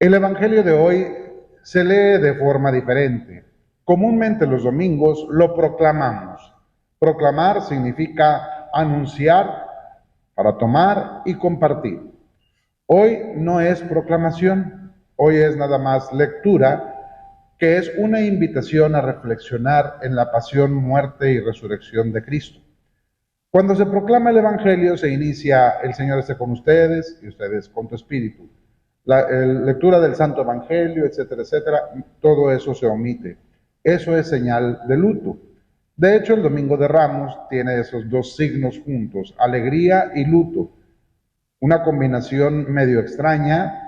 El Evangelio de hoy se lee de forma diferente. Comúnmente los domingos lo proclamamos. Proclamar significa anunciar para tomar y compartir. Hoy no es proclamación, hoy es nada más lectura, que es una invitación a reflexionar en la pasión, muerte y resurrección de Cristo. Cuando se proclama el Evangelio, se inicia: el Señor esté con ustedes y ustedes con tu espíritu. La lectura del Santo Evangelio, etcétera, etcétera, todo eso se omite. Eso es señal de luto. De hecho, el Domingo de Ramos tiene esos dos signos juntos: alegría y luto. Una combinación medio extraña,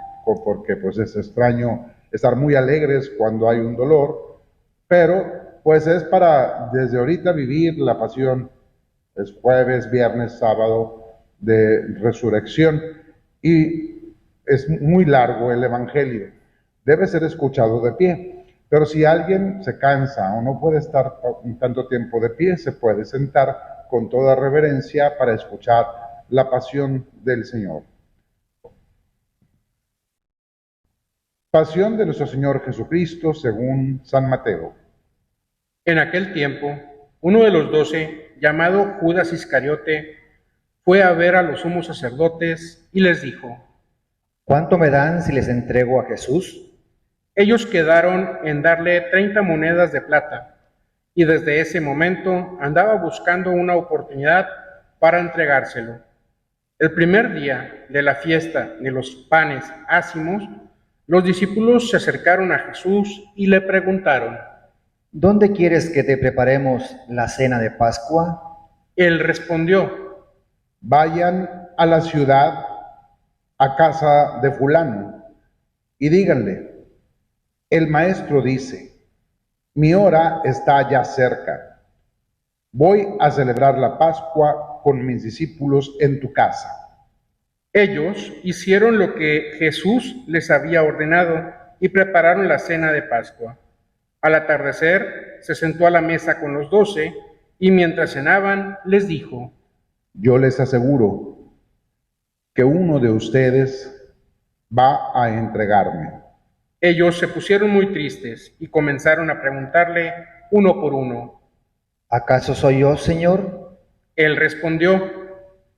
porque pues es extraño estar muy alegres cuando hay un dolor, pero pues es para desde ahorita vivir la pasión. Es jueves, viernes, sábado de resurrección y es muy largo el Evangelio. Debe ser escuchado de pie. Pero si alguien se cansa o no puede estar tanto tiempo de pie, se puede sentar con toda reverencia para escuchar la pasión del Señor. Pasión de nuestro Señor Jesucristo según San Mateo. En aquel tiempo, uno de los 12, llamado Judas Iscariote, fue a ver a los sumos sacerdotes y les dijo: ¿Cuánto me dan si les entrego a Jesús? Ellos quedaron en darle 30 monedas de plata, y desde ese momento andaba buscando una oportunidad para entregárselo. El primer día de la fiesta de los panes ácimos, los discípulos se acercaron a Jesús y le preguntaron. ¿Dónde quieres que te preparemos la cena de Pascua? Él respondió: Vayan a la ciudad, a casa de fulano, y díganle: el maestro dice, mi hora está ya cerca. Voy a celebrar la Pascua con mis discípulos en tu casa. Ellos hicieron lo que Jesús les había ordenado y prepararon la cena de Pascua. Al atardecer, se sentó a la mesa con los 12 y mientras cenaban les dijo: Yo les aseguro que uno de ustedes va a entregarme. Ellos se pusieron muy tristes y comenzaron a preguntarle uno por uno. ¿Acaso soy yo, Señor? Él respondió: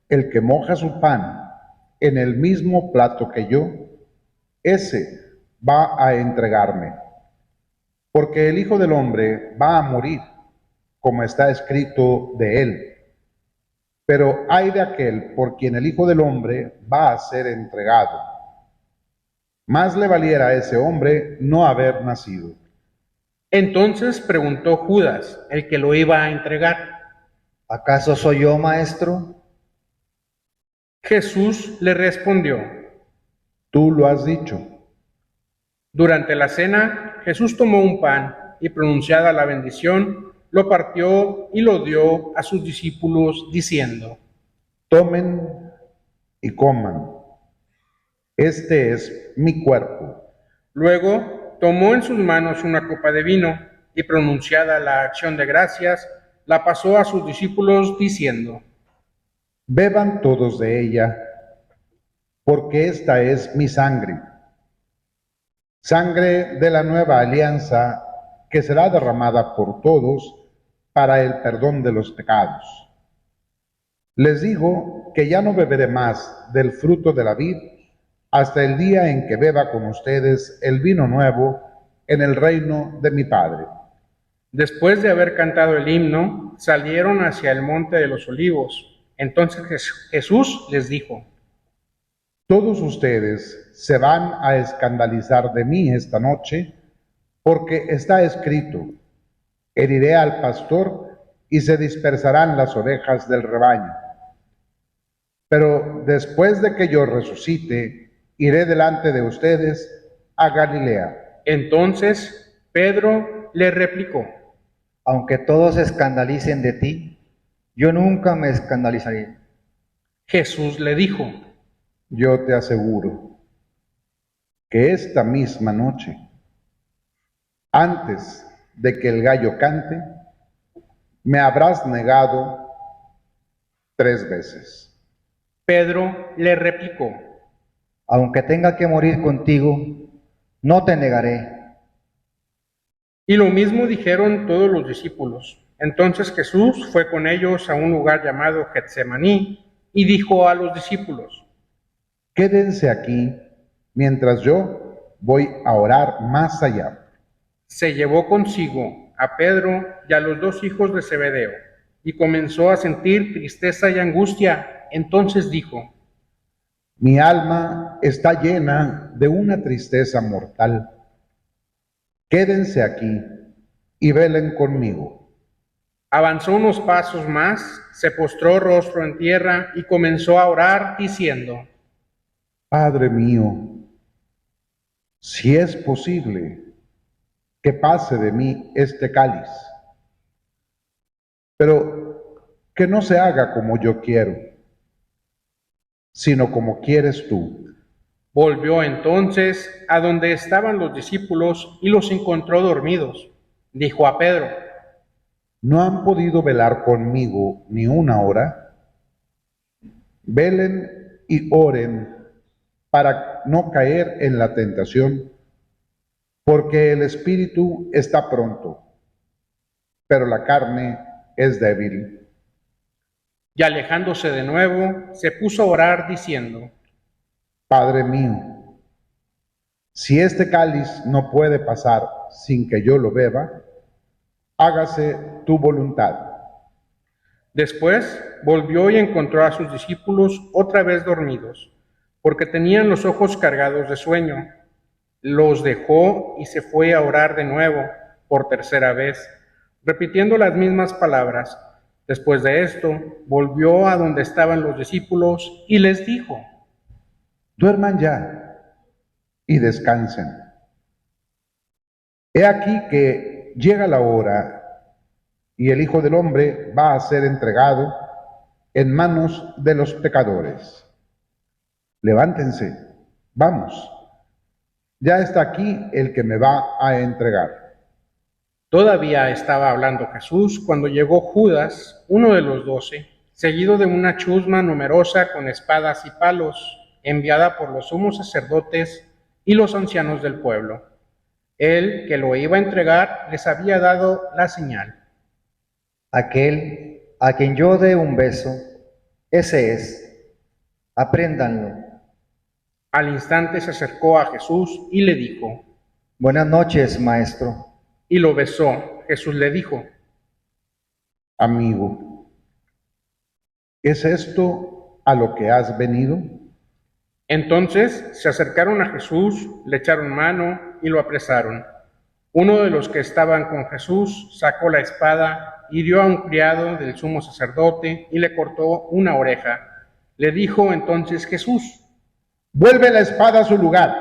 El que moja su pan en el mismo plato que yo, ese va a entregarme. Porque el Hijo del Hombre va a morir, como está escrito de él. Pero ay de aquel por quien el Hijo del Hombre va a ser entregado. Más le valiera a ese hombre no haber nacido. Entonces preguntó Judas, el que lo iba a entregar. ¿Acaso soy yo, Maestro? Jesús le respondió: Tú lo has dicho. Durante la cena, Jesús tomó un pan y, pronunciada la bendición, lo partió y lo dio a sus discípulos, diciendo: Tomen y coman. Este es mi cuerpo. Luego tomó en sus manos una copa de vino y, pronunciada la acción de gracias, la pasó a sus discípulos, diciendo: Beban todos de ella, porque esta es mi sangre, sangre de la nueva alianza que será derramada por todos para el perdón de los pecados. Les digo que ya no beberé más del fruto de la vid hasta el día en que beba con ustedes el vino nuevo en el reino de mi Padre. Después de haber cantado el himno, salieron hacia el monte de los olivos. Entonces Jesús les dijo: Todos ustedes se van a escandalizar de mí esta noche, porque está escrito, heriré al pastor y se dispersarán las ovejas del rebaño. Pero después de que yo resucite, iré delante de ustedes a Galilea. Entonces Pedro le replicó: Aunque todos se escandalicen de ti, yo nunca me escandalizaré. Jesús le dijo: Yo te aseguro que esta misma noche, antes de que el gallo cante, me habrás negado 3 veces. Pedro le replicó: Aunque tenga que morir contigo, no te negaré. Y lo mismo dijeron todos los discípulos. Entonces Jesús fue con ellos a un lugar llamado Getsemaní y dijo a los discípulos: Quédense aquí mientras yo voy a orar más allá. Se llevó consigo a Pedro y a los dos hijos de Zebedeo y comenzó a sentir tristeza y angustia. Entonces dijo: Mi alma está llena de una tristeza mortal. Quédense aquí y velen conmigo. Avanzó unos pasos más, se postró rostro en tierra y comenzó a orar diciendo: Padre mío, si es posible, que pase de mí este cáliz, pero que no se haga como yo quiero, sino como quieres tú. Volvió entonces a donde estaban los discípulos y los encontró dormidos. Dijo a Pedro: ¿No han podido velar conmigo ni una hora? Velen y oren para no caer en la tentación, porque el espíritu está pronto, pero la carne es débil. Y alejándose de nuevo, se puso a orar diciendo: Padre mío, si este cáliz no puede pasar sin que yo lo beba, hágase tu voluntad. Después volvió y encontró a sus discípulos otra vez dormidos, porque tenían los ojos cargados de sueño. Los dejó y se fue a orar de nuevo, por tercera vez, repitiendo las mismas palabras. Después de esto, volvió a donde estaban los discípulos y les dijo: Duerman ya y descansen. He aquí que llega la hora y el Hijo del Hombre va a ser entregado en manos de los pecadores. Levántense, vamos, ya está aquí el que me va a entregar. Todavía estaba hablando Jesús cuando llegó Judas, uno de los 12, seguido de una chusma numerosa con espadas y palos, enviada por los sumos sacerdotes y los ancianos del pueblo. Él, que lo iba a entregar, les había dado la señal. Aquel a quien yo dé un beso, ese es. Apréndanlo. Al instante se acercó a Jesús y le dijo, Buenas noches, maestro. y lo besó. Jesús le dijo: Amigo, ¿es esto a lo que has venido? Entonces se acercaron a Jesús, le echaron mano y lo apresaron. Uno de los que estaban con Jesús sacó la espada, hirió a un criado del sumo sacerdote y le cortó una oreja. Le dijo entonces Jesús: Vuelve la espada a su lugar,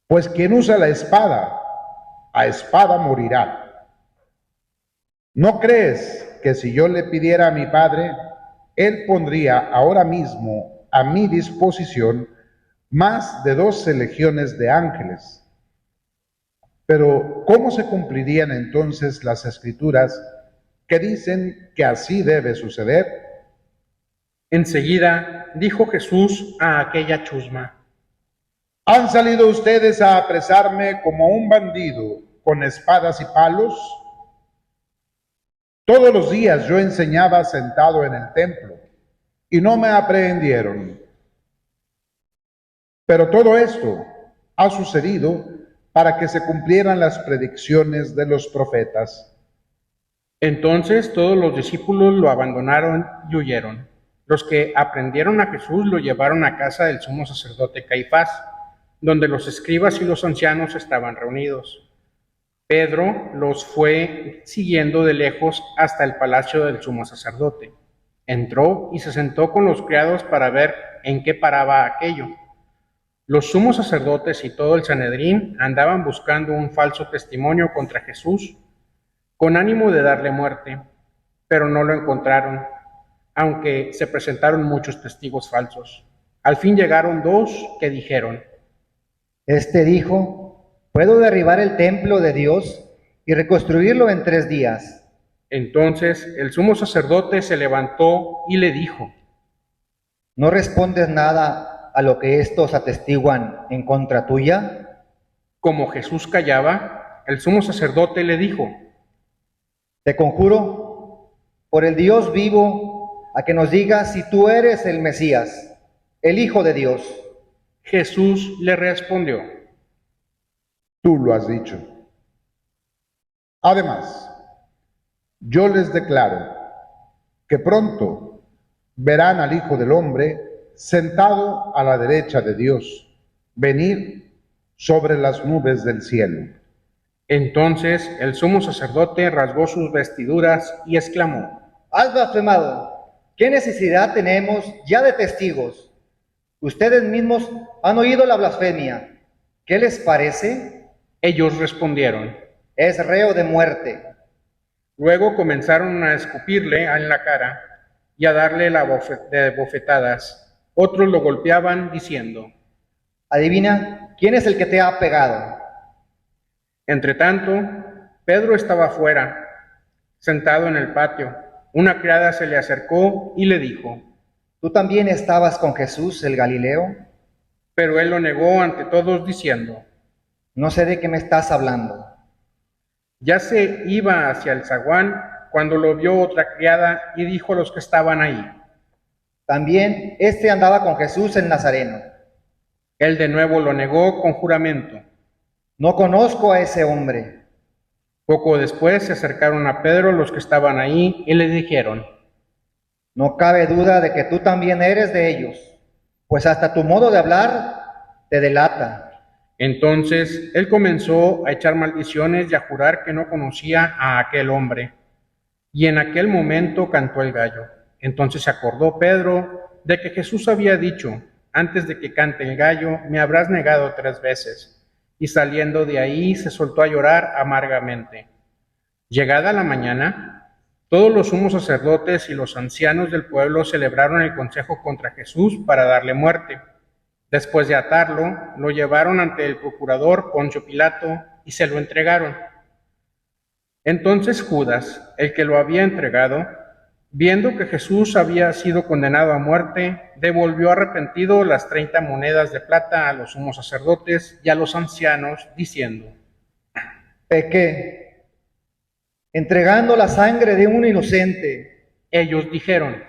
pues quien usa la espada, a espada morirá. ¿No crees que si yo le pidiera a mi Padre, Él pondría ahora mismo a mi disposición más de 12 legiones de ángeles? Pero ¿cómo se cumplirían entonces las escrituras que dicen que así debe suceder? Enseguida dijo Jesús a aquella chusma: ¿Han salido ustedes a apresarme como un bandido con espadas y palos? Todos los días yo enseñaba sentado en el templo y no me aprehendieron. Pero todo esto ha sucedido para que se cumplieran las predicciones de los profetas. Entonces todos los discípulos lo abandonaron y huyeron. Los que aprendieron a Jesús lo llevaron a casa del sumo sacerdote Caifás, donde los escribas y los ancianos estaban reunidos. Pedro los fue siguiendo de lejos hasta el palacio del sumo sacerdote. Entró y se sentó con los criados para ver en qué paraba aquello. Los sumos sacerdotes y todo el Sanedrín andaban buscando un falso testimonio contra Jesús, con ánimo de darle muerte, pero no lo encontraron, aunque se presentaron muchos testigos falsos. Al fin llegaron dos que dijeron: Este dijo, puedo derribar el templo de Dios y reconstruirlo en 3 días. Entonces el sumo sacerdote se levantó y le dijo: ¿No respondes nada a lo que estos atestiguan en contra tuya? Como Jesús callaba, el sumo sacerdote le dijo: Te conjuro, por el Dios vivo, a que nos digas si tú eres el Mesías, el Hijo de Dios. Jesús le respondió: Tú lo has dicho. Además, yo les declaro que pronto verán al Hijo del Hombre sentado a la derecha de Dios, venir sobre las nubes del cielo. Entonces el sumo sacerdote rasgó sus vestiduras y exclamó: Has blasfemado. ¿Qué necesidad tenemos ya de testigos? Ustedes mismos han oído la blasfemia. ¿Qué les parece? Ellos respondieron. Es reo de muerte. Luego comenzaron a escupirle en la cara y a darle de bofetadas. Otros lo golpeaban diciendo: Adivina, ¿quién es el que te ha pegado? Entretanto, Pedro estaba afuera, sentado en el patio. Una criada se le acercó y le dijo: ¿Tú también estabas con Jesús el Galileo? Pero él lo negó ante todos diciendo: No sé de qué me estás hablando. Ya se iba hacia el zaguán cuando lo vio otra criada y dijo a los que estaban ahí: También este andaba con Jesús el Nazareno. Él de nuevo lo negó con juramento. No conozco a ese hombre. Poco después se acercaron a Pedro los que estaban ahí y le dijeron: No cabe duda de que tú también eres de ellos, pues hasta tu modo de hablar te delata. Entonces él comenzó a echar maldiciones y a jurar que no conocía a aquel hombre. Y en aquel momento cantó el gallo. Entonces se acordó Pedro de que Jesús había dicho: antes de que cante el gallo, me habrás negado 3 veces. Y saliendo de ahí se soltó a llorar amargamente. Llegada la mañana, todos los sumos sacerdotes y los ancianos del pueblo celebraron el consejo contra Jesús para darle muerte. Después de atarlo, lo llevaron ante el procurador Poncio Pilato y se lo entregaron. Entonces Judas, el que lo había entregado, viendo que Jesús había sido condenado a muerte, devolvió arrepentido las 30 monedas de plata a los sumos sacerdotes y a los ancianos, diciendo: Pequé, entregando la sangre de un inocente. Ellos dijeron.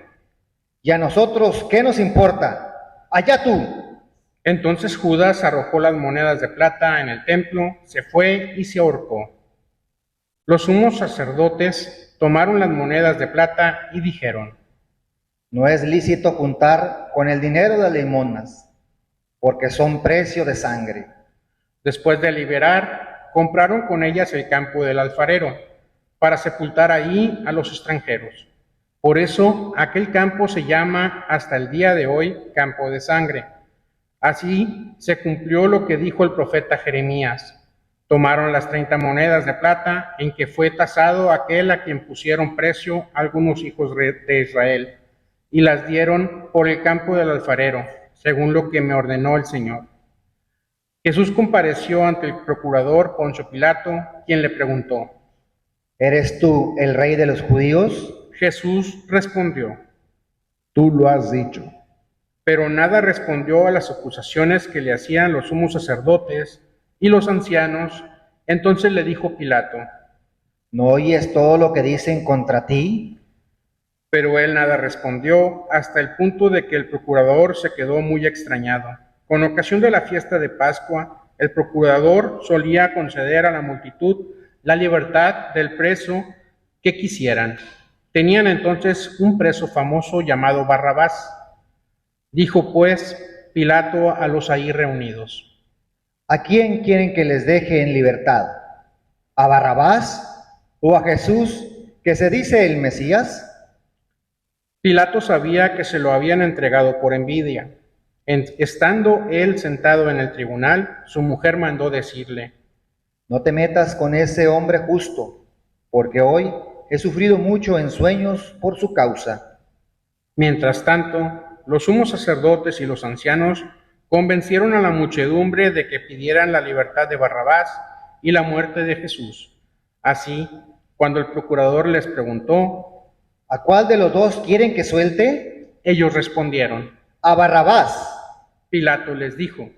¿Y a nosotros qué nos importa? Allá tú. Entonces Judas arrojó las monedas de plata en el templo, se fue y se ahorcó. Los sumos sacerdotes tomaron las monedas de plata y dijeron: No es lícito juntar con el dinero de las limosnas, porque son precio de sangre. Después de liberar, compraron con ellas el campo del alfarero, para sepultar ahí a los extranjeros. Por eso aquel campo se llama hasta el día de hoy Campo de Sangre. Así se cumplió lo que dijo el profeta Jeremías. Tomaron las 30 monedas de plata en que fue tasado aquel a quien pusieron precio algunos hijos de Israel, y las dieron por el campo del alfarero, según lo que me ordenó el Señor. Jesús compareció ante el procurador Poncio Pilato, quien le preguntó: ¿Eres tú el rey de los judíos? Jesús respondió. Tú lo has dicho. Pero nada respondió a las acusaciones que le hacían los sumos sacerdotes y los ancianos. Entonces le dijo Pilato: ¿No oyes todo lo que dicen contra ti? Pero él nada respondió, hasta el punto de que el procurador se quedó muy extrañado. Con ocasión de la fiesta de Pascua, el procurador solía conceder a la multitud la libertad del preso que quisieran. Tenían entonces un preso famoso llamado Barrabás. Dijo pues Pilato a los ahí reunidos: ¿A quién quieren que les deje en libertad? ¿A Barrabás o a Jesús, que se dice el Mesías? Pilato sabía que se lo habían entregado por envidia. Estando él sentado en el tribunal, su mujer mandó decirle: No te metas con ese hombre justo, porque hoy he sufrido mucho en sueños por su causa. Mientras tanto, los sumos sacerdotes y los ancianos convencieron a la muchedumbre de que pidieran la libertad de Barrabás y la muerte de Jesús. Así, cuando el procurador les preguntó: ¿A cuál de los dos quieren que suelte? ellos respondieron: A Barrabás. Pilato les dijo.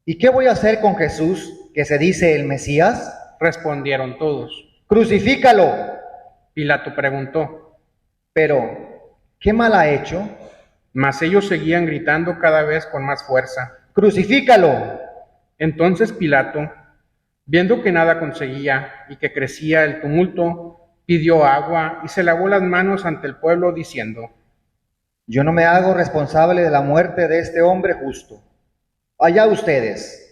¿Y qué voy a hacer con Jesús, que se dice el Mesías? Respondieron todos. Crucifícalo. Pilato preguntó, Pero, ¿qué mal ha hecho? mas ellos seguían gritando cada vez con más fuerza. Crucifícalo. Entonces Pilato, viendo que nada conseguía y que crecía el tumulto, pidió agua y se lavó las manos ante el pueblo diciendo, Yo no me hago responsable de la muerte de este hombre justo. Allá ustedes.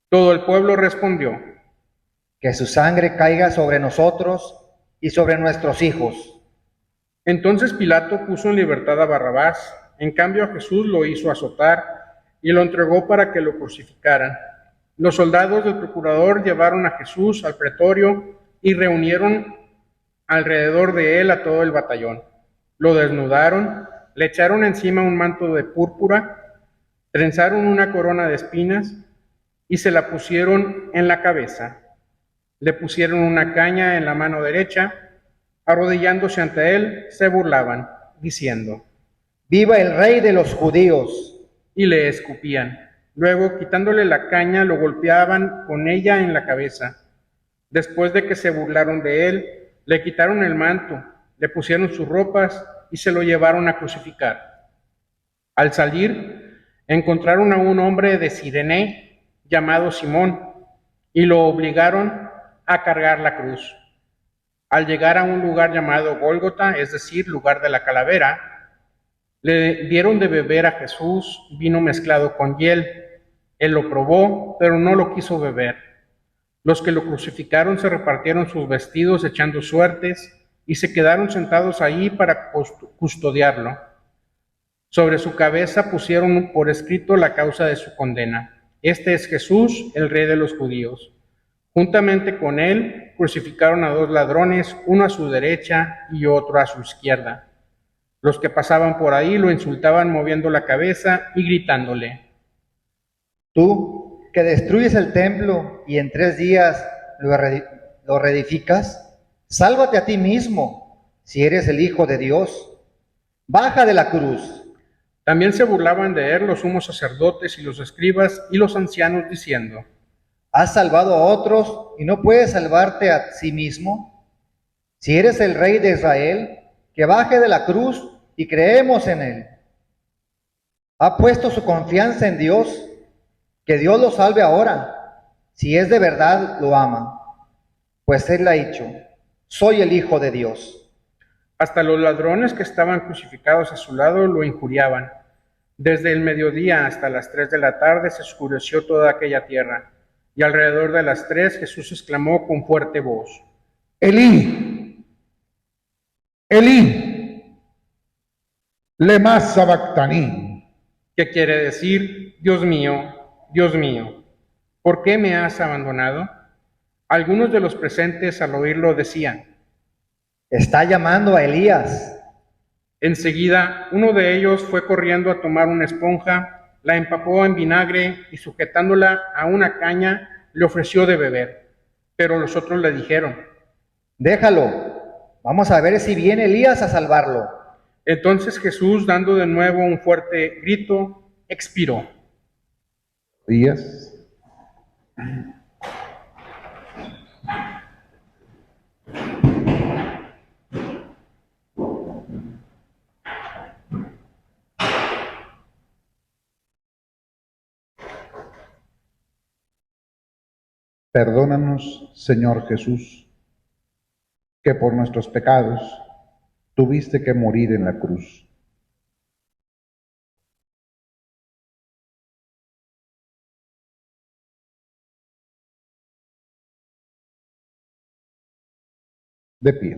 todo el pueblo respondió, Que su sangre caiga sobre nosotros y sobre nuestros hijos. entonces Pilato puso en libertad a Barrabás, en cambio a Jesús lo hizo azotar y lo entregó para que lo crucificaran. Los soldados del procurador llevaron a Jesús al pretorio y reunieron alrededor de él a todo el batallón. Lo desnudaron, le echaron encima un manto de púrpura, trenzaron una corona de espinas y se la pusieron en la cabeza. Le pusieron una caña en la mano derecha. Arrodillándose ante él, se burlaban, diciendo, ¡Viva el rey de los judíos! y le escupían. Luego, quitándole la caña, lo golpeaban con ella en la cabeza. Después de que se burlaron de él, le quitaron el manto, le pusieron sus ropas y se lo llevaron a crucificar. Al salir, encontraron a un hombre de Cirene llamado Simón y lo obligaron a cargar la cruz. Al llegar a un lugar llamado Gólgota, es decir, lugar de la calavera, le dieron de beber a Jesús vino mezclado con hiel. Él lo probó, pero no lo quiso beber. Los que lo crucificaron se repartieron sus vestidos echando suertes y se quedaron sentados ahí para custodiarlo. Sobre su cabeza pusieron por escrito la causa de su condena. Este es Jesús, el Rey de los judíos. Juntamente con él crucificaron a dos ladrones, uno a su derecha y otro a su izquierda. Los que pasaban por ahí lo insultaban moviendo la cabeza y gritándole, Tú, que destruyes el templo y en 3 días lo reedificas, sálvate a ti mismo, si eres el Hijo de Dios. Baja de la cruz. También se burlaban de él los sumos sacerdotes y los escribas y los ancianos diciendo, ¿Has salvado a otros y no puedes salvarte a sí mismo? Si eres el Rey de Israel, que baje de la cruz y creemos en él. Ha puesto su confianza en Dios, que Dios lo salve ahora, si es de verdad lo ama. Pues él ha dicho, soy el Hijo de Dios. hasta los ladrones que estaban crucificados a su lado lo injuriaban. Desde el mediodía hasta las 3 de la tarde se oscureció toda aquella tierra, y alrededor de las 3 Jesús exclamó con fuerte voz, Elí, Elí, lema sabactaní, que quiere decir, Dios mío, ¿por qué me has abandonado? Algunos de los presentes al oírlo decían, Está llamando a Elías. enseguida uno de ellos fue corriendo a tomar una esponja, la empapó en vinagre y sujetándola a una caña le ofreció de beber. Pero los otros le dijeron, Déjalo, vamos a ver si viene Elías a salvarlo. entonces Jesús, dando de nuevo un fuerte grito, expiró. días. Perdónanos, Señor Jesús, que por nuestros pecados tuviste que morir en la cruz. De pie.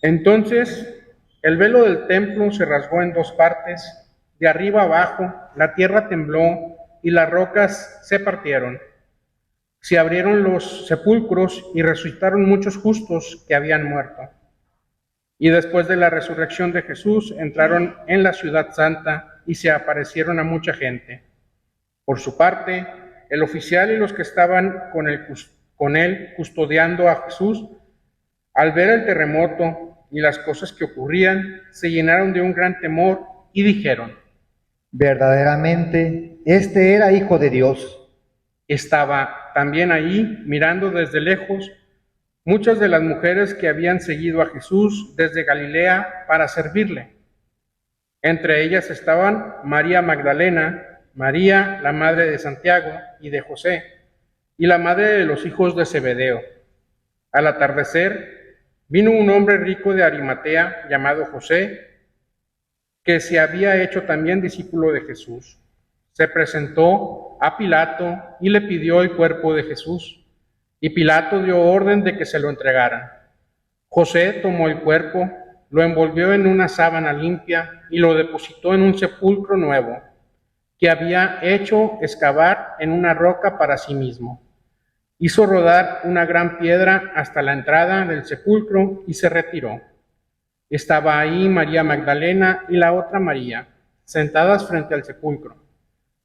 Entonces el velo del templo se rasgó en 2 partes, de arriba abajo, la tierra tembló y las rocas se partieron. Se abrieron los sepulcros y resucitaron muchos justos que habían muerto. Y después de la resurrección de Jesús, entraron en la ciudad santa y se aparecieron a mucha gente. Por su parte, el oficial y los que estaban con él custodiando a Jesús, al ver el terremoto y las cosas que ocurrían, se llenaron de un gran temor y dijeron: verdaderamente, este era Hijo de Dios. Estaba también ahí, mirando desde lejos, muchas de las mujeres que habían seguido a Jesús desde Galilea para servirle. Entre ellas estaban María Magdalena, María, la madre de Santiago y de José, y la madre de los hijos de Zebedeo. Al atardecer, vino un hombre rico de Arimatea llamado José, que se había hecho también discípulo de Jesús. Se presentó a Pilato y le pidió el cuerpo de Jesús, y Pilato dio orden de que se lo entregaran. José tomó el cuerpo, lo envolvió en una sábana limpia y lo depositó en un sepulcro nuevo, que había hecho excavar en una roca para sí mismo. Hizo rodar una gran piedra hasta la entrada del sepulcro y se retiró. Estaba ahí María Magdalena y la otra María, sentadas frente al sepulcro.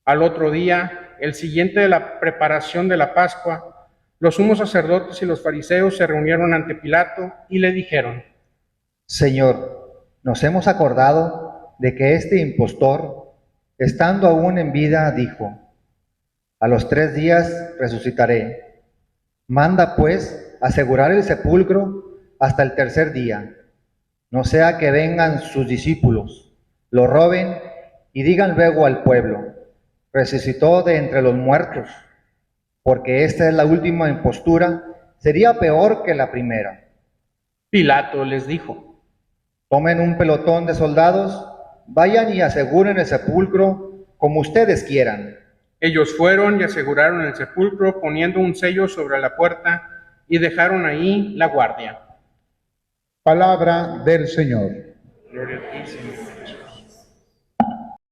Al otro día, el siguiente de la preparación de la Pascua, los sumos sacerdotes y los fariseos se reunieron ante Pilato y le dijeron: Señor, nos hemos acordado de que este impostor, estando aún en vida, dijo: a los 3 días resucitaré. Manda, pues, asegurar el sepulcro hasta el tercer día, no sea que vengan sus discípulos, lo roben y digan luego al pueblo: resucitó de entre los muertos, porque esta es la última impostura, sería peor que la primera. Pilato les dijo: Tomen un pelotón de soldados, vayan y aseguren el sepulcro como ustedes quieran. Ellos fueron y aseguraron el sepulcro poniendo un sello sobre la puerta y dejaron ahí la guardia. Palabra del Señor. Gloria a ti, Señor.